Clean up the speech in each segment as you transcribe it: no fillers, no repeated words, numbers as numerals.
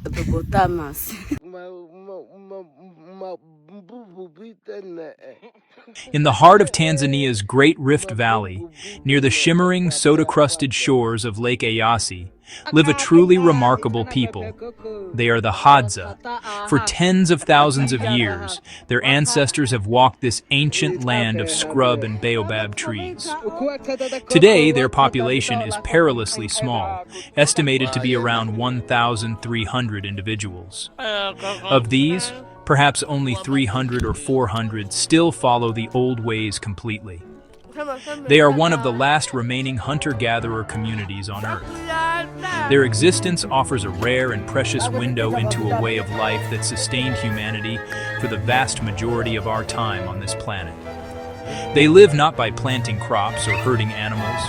Hippopotamus. In the heart of Tanzania's Great Rift Valley, near the shimmering, soda-crusted shores of Lake Eyasi, live a truly remarkable people. They are the Hadza. For tens of thousands of years, their ancestors have walked this ancient land of scrub and baobab trees. Today, their population is perilously small, estimated to be around 1,300 individuals. Of these, perhaps only 300 or 400 still follow the old ways completely. They are one of the last remaining hunter-gatherer communities on Earth. Their existence offers a rare and precious window into a way of life that sustained humanity for the vast majority of our time on this planet. They live not by planting crops or herding animals,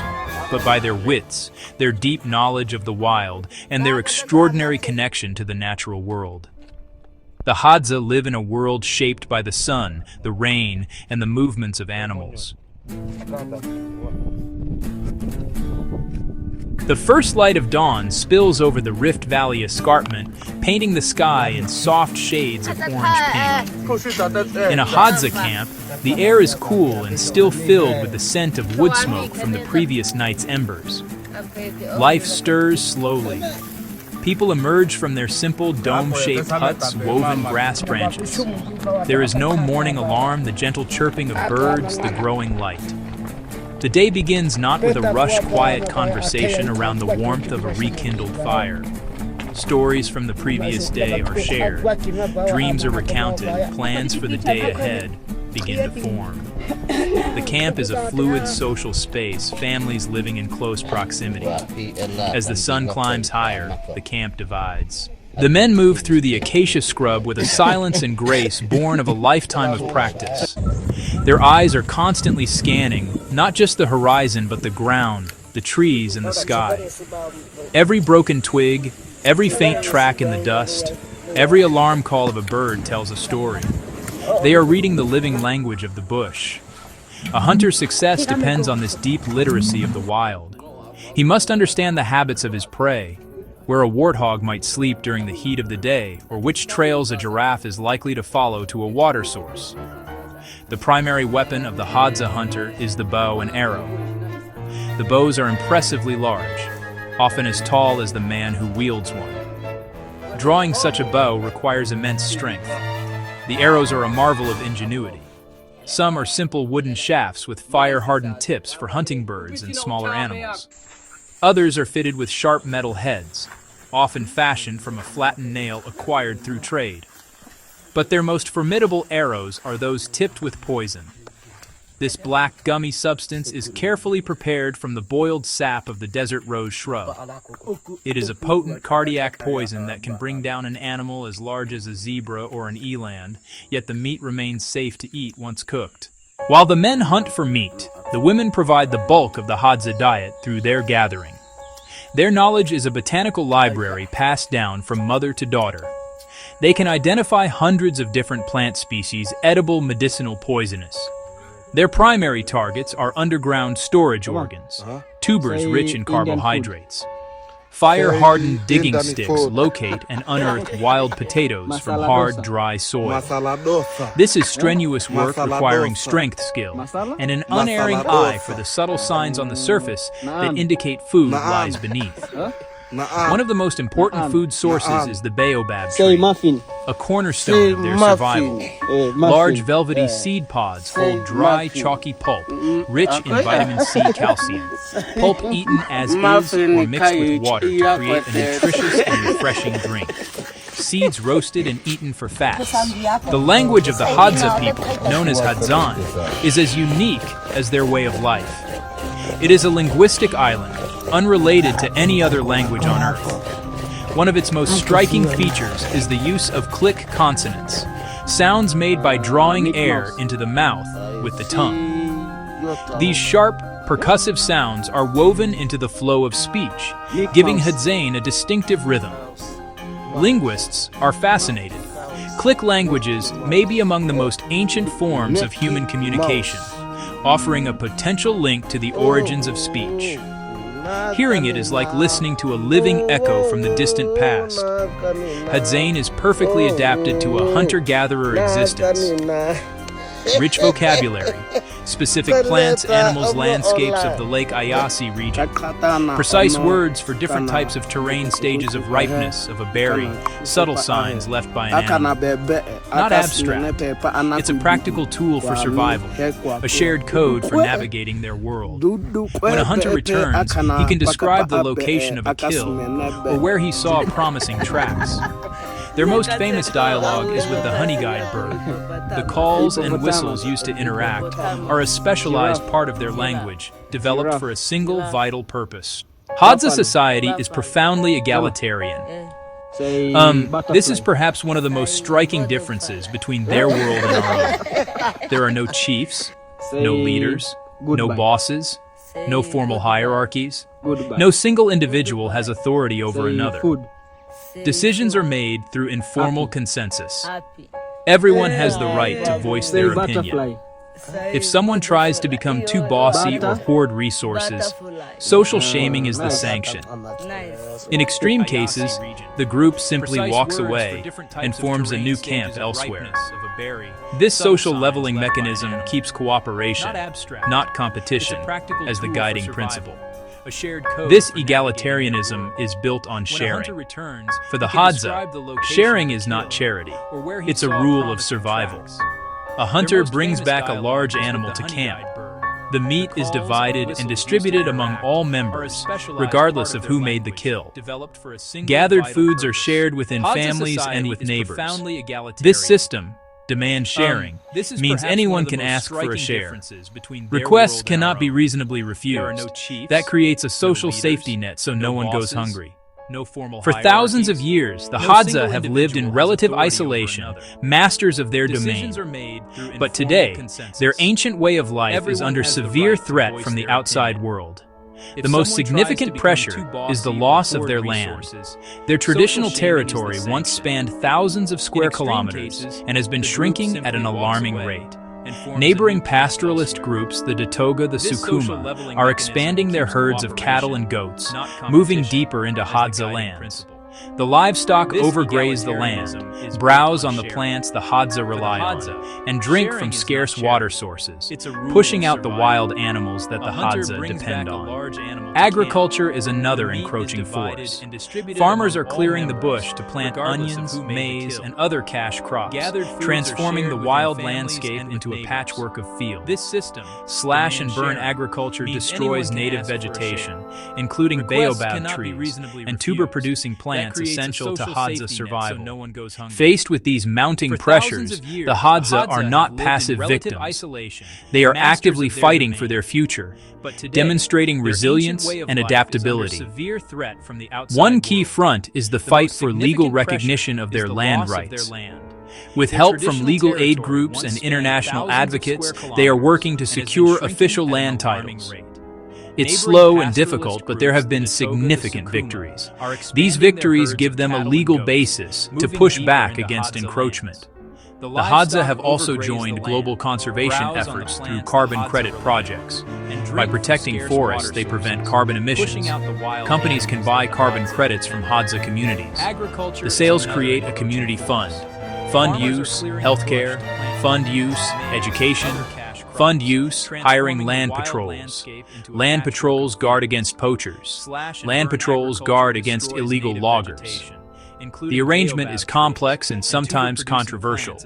but by their wits, their deep knowledge of the wild, and their extraordinary connection to the natural world. The Hadza live in a world shaped by the sun, the rain, and the movements of animals. The first light of dawn spills over the Rift Valley escarpment, painting the sky in soft shades of orange pink. In a Hadza camp, the air is cool and still filled with the scent of wood smoke from the previous night's embers. Life stirs slowly. People emerge from their simple dome-shaped huts, woven grass branches. There is no morning alarm, the gentle chirping of birds, the growing light. The day begins not with a rushed, quiet conversation around the warmth of a rekindled fire. Stories from the previous day are shared. Dreams are recounted, plans for the day ahead begin to form. The camp is a fluid social space, families living in close proximity. As the sun climbs higher, the camp divides. The men move through the acacia scrub with a silence and grace born of a lifetime of practice. Their eyes are constantly scanning, not just the horizon but the ground, the trees, and the sky. Every broken twig, every faint track in the dust, every alarm call of a bird tells a story. They are reading the living language of the bush. A hunter's success depends on this deep literacy of the wild. He must understand the habits of his prey, where a warthog might sleep during the heat of the day, or which trails a giraffe is likely to follow to a water source. The primary weapon of the Hadza hunter is the bow and arrow. The bows are impressively large, often as tall as the man who wields one. Drawing such a bow requires immense strength. The arrows are a marvel of ingenuity. Some are simple wooden shafts with fire-hardened tips for hunting birds and smaller animals. Others are fitted with sharp metal heads, often fashioned from a flattened nail acquired through trade. But their most formidable arrows are those tipped with poison. This black gummy substance is carefully prepared from the boiled sap of the desert rose shrub. It is a potent cardiac poison that can bring down an animal as large as a zebra or an eland, yet the meat remains safe to eat once cooked. While the men hunt for meat, the women provide the bulk of the Hadza diet through their gathering. Their knowledge is a botanical library passed down from mother to daughter. They can identify hundreds of different plant species, edible, medicinal, poisonous. Their primary targets are underground storage organs, tubers rich in carbohydrates. Fire-hardened digging sticks locate and unearth wild potatoes from hard, dry soil. This is strenuous work requiring strength, skill, and an unerring eye for the subtle signs on the surface that indicate food lies beneath. One of the most important food sources is the baobab tree, a cornerstone of their survival. Large velvety seed pods hold dry, chalky pulp, rich in vitamin C calcium. Pulp eaten as is or mixed with water to create a nutritious and refreshing drink. Seeds roasted and eaten for fats. The language of the Hadza people, known as Hadzan, is as unique as their way of life. It is a linguistic island, unrelated to any other language on Earth. One of its most striking features is the use of click consonants, sounds made by drawing air into the mouth with the tongue. These sharp, percussive sounds are woven into the flow of speech, giving Hadzane a distinctive rhythm. Linguists are fascinated. Click languages may be among the most ancient forms of human communication. offering a potential link to the origins of speech. Hearing it is like listening to a living echo from the distant past. Hadzabe is perfectly adapted to a hunter-gatherer existence. Rich vocabulary, specific plants, animals, landscapes of the Lake Eyasi region, precise words for different types of terrain, stages of ripeness of a berry, subtle signs left by an animal. Not abstract, it's a practical tool for survival, a shared code for navigating their world. When a hunter returns, he can describe the location of a kill or where he saw promising tracks. Their most famous dialogue is with the honey-guide bird. The calls and whistles used to interact are a specialized part of their language, developed for a single vital purpose. Hadza society is profoundly egalitarian. This is perhaps one of the most striking differences between their world and our own. There are no chiefs, no leaders, no bosses, no formal hierarchies. No single individual has authority over another. Decisions are made through informal consensus. Everyone has the right to voice their opinion. If someone tries to become too bossy or hoard resources, social shaming is the sanction. In extreme cases, the group simply walks away and forms a new camp elsewhere. This social leveling mechanism keeps cooperation, not competition, as the guiding principle. This egalitarianism is built on sharing. For the Hadza, sharing is not charity. It's a rule of survival. A hunter brings back a large animal to camp. The meat is divided and distributed among all members, regardless of who made the kill. Gathered foods are shared within families and with neighbors. This system, demand sharing, means anyone can ask for a share. Requests cannot be reasonably refused. That creates a social safety net so no one goes hungry. For thousands of years, the Hadza have lived in relative isolation, masters of their domain. But today, their ancient way of life is under severe threat from the outside world. The most significant pressure is the loss of their land. Their traditional territory once spanned thousands of square kilometers and has been shrinking at an alarming rate. Neighboring pastoralist groups, the Datoga, the Sukuma, are expanding their herds of cattle and goats, moving deeper into Hadza lands. The livestock overgraze the land, browse on the plants the Hadza rely on, and drink from scarce water sources, pushing out the wild animals that the Hadza depend on. Agriculture is another encroaching force. Farmers are clearing the bush to plant onions, maize, and other cash crops, transforming the wild landscape into a patchwork of fields. Slash and burn agriculture destroys native vegetation, including baobab trees and tuber-producing plants essential to Hadza survival. Faced with these mounting pressures, the Hadza are not passive victims. They are actively fighting for their future, demonstrating resilience and adaptability. One key front is the fight for legal recognition of their land rights. With help from legal aid groups and international advocates, they are working to secure official land titles. It's slow and difficult, but there have been significant victories. These victories give them a legal basis to push back against encroachment. The Hadza have also joined global conservation efforts through carbon credit projects. By protecting forests, they prevent carbon emissions. Companies can buy carbon credits from Hadza communities. The sales create a community fund. Fund use, healthcare, fund use, education, fund use, hiring land patrols. Land patrols guard against poachers. Land patrols guard against illegal loggers. The arrangement is complex and sometimes controversial.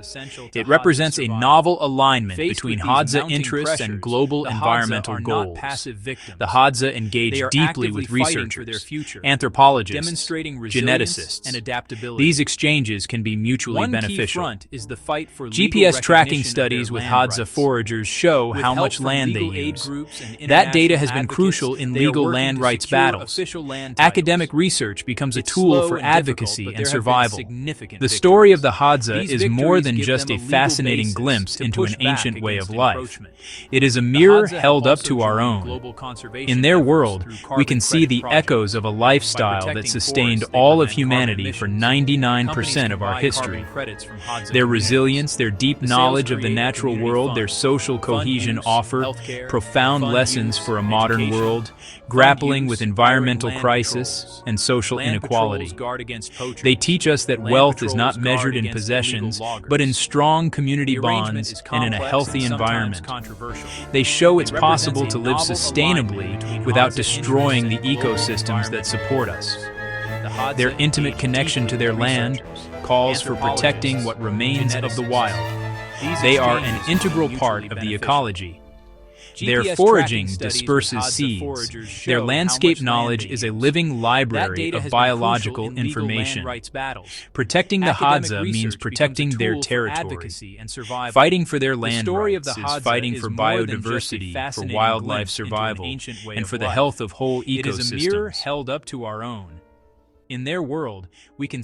It represents a novel alignment between Hadza interests and global environmental goals. The Hadza engage deeply with researchers, anthropologists, geneticists. These exchanges can be mutually beneficial. GPS tracking studies with Hadza foragers show how much land they use. That data has been crucial in legal land rights battles. Academic research becomes a tool for advocacy efficiency and survival. The story of the Hadza is more than just a fascinating glimpse into an ancient way of life. It is a mirror held up to our own. In their world, we can see the echoes of a lifestyle that sustained all of humanity for 99% of our history. Their resilience, their deep knowledge of the natural world, their social cohesion offer profound lessons for a modern world, grappling with environmental crisis and social inequality. They teach us that wealth is not measured in possessions, but in strong community bonds and in a healthy environment. They show it's possible to live sustainably without destroying the ecosystems that support us. Their intimate connection to their land calls for protecting what remains of the wild. They are an integral part of the ecology. Their foraging disperses seeds. Their landscape knowledge is a living library of biological information. Protecting the Hadza means protecting their territory. Fighting for their land rights is fighting for biodiversity, for wildlife survival, and for the health of whole ecosystems. It is a mirror held up to our own. In their world, we can